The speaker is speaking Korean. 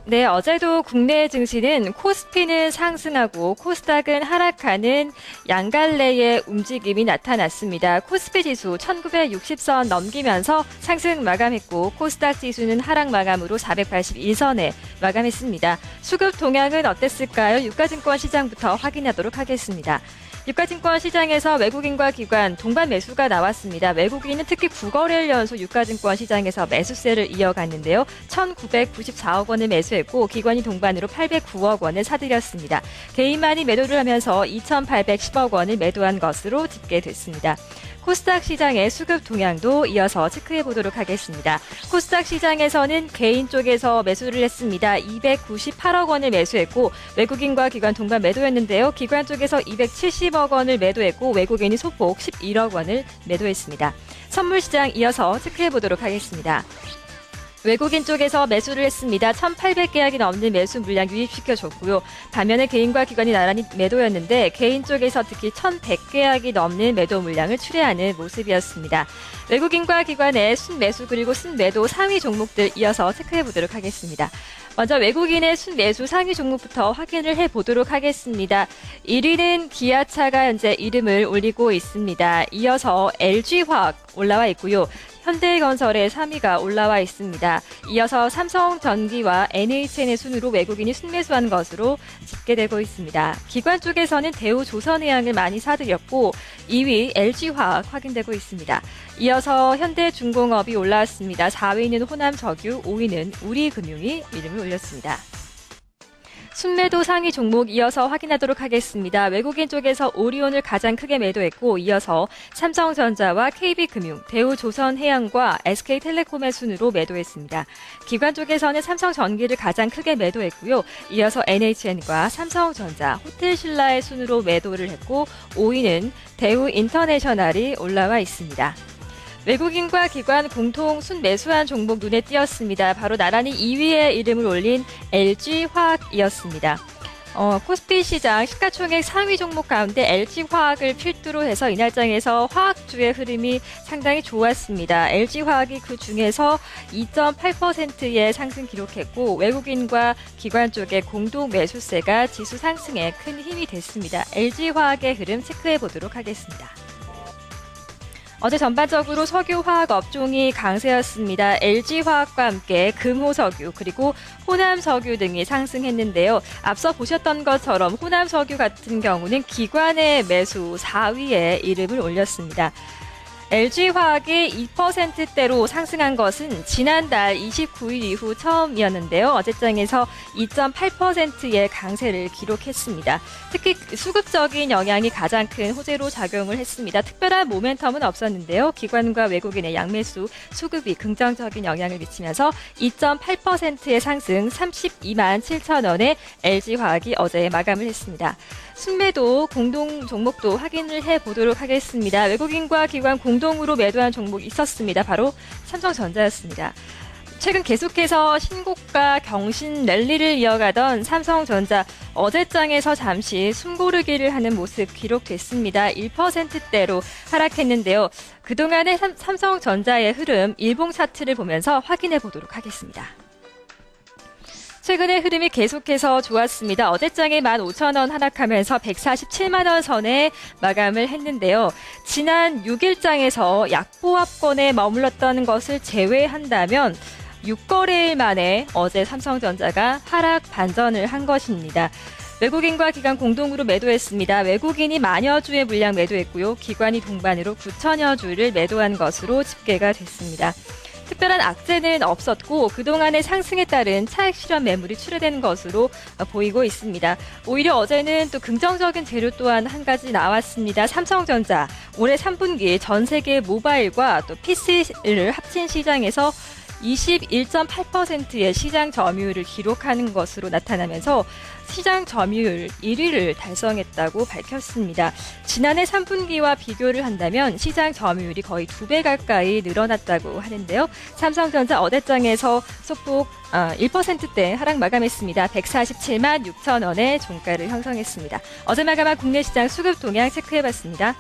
네, 어제도 국내 증시는 코스피는 상승하고 코스닥은 하락하는 양갈래의 움직임이 나타났습니다. 코스피 지수 1960선 넘기면서 상승 마감했고 코스닥 지수는 하락 마감으로 481선에 마감했습니다. 수급 동향은 어땠을까요? 유가증권 시장부터 확인하도록 하겠습니다. 유가증권 시장에서 외국인과 기관 동반 매수가 나왔습니다. 외국인은 특히 9거래일 연속 유가증권 시장에서 매수세를 이어갔는데요. 1,994억 원을 매수했고 기관이 동반으로 809억 원을 사들였습니다. 개인만이 매도를 하면서 2,810억 원을 매도한 것으로 집계됐습니다. 코스닥 시장의 수급 동향도 이어서 체크해 보도록 하겠습니다. 코스닥 시장에서는 개인 쪽에서 매수를 했습니다. 298억 원을 매수했고 외국인과 기관 동반 매도였는데요. 기관 쪽에서 270억 원을 매도했고 외국인이 소폭 11억 원을 매도했습니다. 선물 시장 이어서 체크해 보도록 하겠습니다. 외국인 쪽에서 매수를 했습니다. 1,800계약이 넘는 매수 물량 유입시켜줬고요. 반면에 개인과 기관이 나란히 매도였는데 개인 쪽에서 특히 1,100계약이 넘는 매도 물량을 출회하는 모습이었습니다. 외국인과 기관의 순매수 그리고 순매도 상위 종목들 이어서 체크해 보도록 하겠습니다. 먼저 외국인의 순매수 상위 종목부터 확인을 해보도록 하겠습니다. 1위는 기아차가 현재 이름을 올리고 있습니다. 이어서 LG화학 올라와 있고요. 현대건설의 3위가 올라와 있습니다. 이어서 삼성전기와 NHN의 순으로 외국인이 순매수한 것으로 집계되고 있습니다. 기관 쪽에서는 대우조선해양을 많이 사들였고 2위 LG화학 확인되고 있습니다. 이어서 현대중공업이 올라왔습니다. 4위는 호남석유, 5위는 우리금융이 이름을 올렸습니다. 순매도 상위 종목 이어서 확인하도록 하겠습니다. 외국인 쪽에서 오리온을 가장 크게 매도했고 이어서 삼성전자와 KB금융, 대우조선해양과 SK텔레콤의 순으로 매도했습니다. 기관 쪽에서는 삼성전기를 가장 크게 매도했고요. 이어서 NHN과 삼성전자, 호텔신라의 순으로 매도를 했고 5위는 대우인터내셔널이 올라와 있습니다. 외국인과 기관 공통 순매수한 종목 눈에 띄었습니다. 바로 나란히 2위에 이름을 올린 LG화학이었습니다. 코스피 시장 시가총액 상위 종목 가운데 LG화학을 필두로 해서 이날장에서 화학주의 흐름이 상당히 좋았습니다. LG화학이 그 중에서 2.8%의 상승 기록했고 외국인과 기관 쪽의 공동 매수세가 지수 상승에 큰 힘이 됐습니다. LG화학의 흐름 체크해 보도록 하겠습니다. 어제 전반적으로 석유화학 업종이 강세였습니다. LG화학과 함께 금호석유 그리고 호남석유 등이 상승했는데요. 앞서 보셨던 것처럼 호남석유 같은 경우는 기관의 매수 4위에 이름을 올렸습니다. LG화학이 2%대로 상승한 것은 지난달 29일 이후 처음이었는데요. 어제장에서 2.8%의 강세를 기록했습니다. 특히 수급적인 영향이 가장 큰 호재로 작용을 했습니다. 특별한 모멘텀은 없었는데요. 기관과 외국인의 양매수, 수급이 긍정적인 영향을 미치면서 2.8%의 상승 32만 7천 원에 LG화학이 어제 마감을 했습니다. 순매도 공동 종목도 확인을 해보도록 하겠습니다. 외국인과 기관 공동으로 매도한 종목이 있었습니다. 바로 삼성전자였습니다. 최근 계속해서 신고가 경신 랠리를 이어가던 삼성전자 어제장에서 잠시 숨고르기를 하는 모습 기록됐습니다. 1%대로 하락했는데요. 그동안의 삼성전자의 흐름 일봉 차트를 보면서 확인해 보도록 하겠습니다. 최근의 흐름이 계속해서 좋았습니다. 어제장에 15,000원 하락하면서 147만 원 선에 마감을 했는데요. 지난 6일장에서 약보합권에 머물렀던 것을 제외한다면 6거래일 만에 어제 삼성전자가 하락 반전을 한 것입니다. 외국인과 기관 공동으로 매도했습니다. 외국인이 만여 주의 물량 매도했고요. 기관이 동반으로 9천여 주를 매도한 것으로 집계가 됐습니다. 특별한 악재는 없었고 그동안의 상승에 따른 차익 실현 매물이 출회된 것으로 보이고 있습니다. 오히려 어제는 또 긍정적인 재료 또한 한 가지 나왔습니다. 삼성전자 올해 3분기 전 세계 모바일과 또 PC를 합친 시장에서 21.8%의 시장 점유율을 기록하는 것으로 나타나면서 시장 점유율 1위를 달성했다고 밝혔습니다. 지난해 3분기와 비교를 한다면 시장 점유율이 거의 2배 가까이 늘어났다고 하는데요. 삼성전자 어제장에서 소폭 1%대 하락 마감했습니다. 147만 6천 원의 종가를 형성했습니다. 어제 마감한 국내 시장 수급 동향 체크해봤습니다.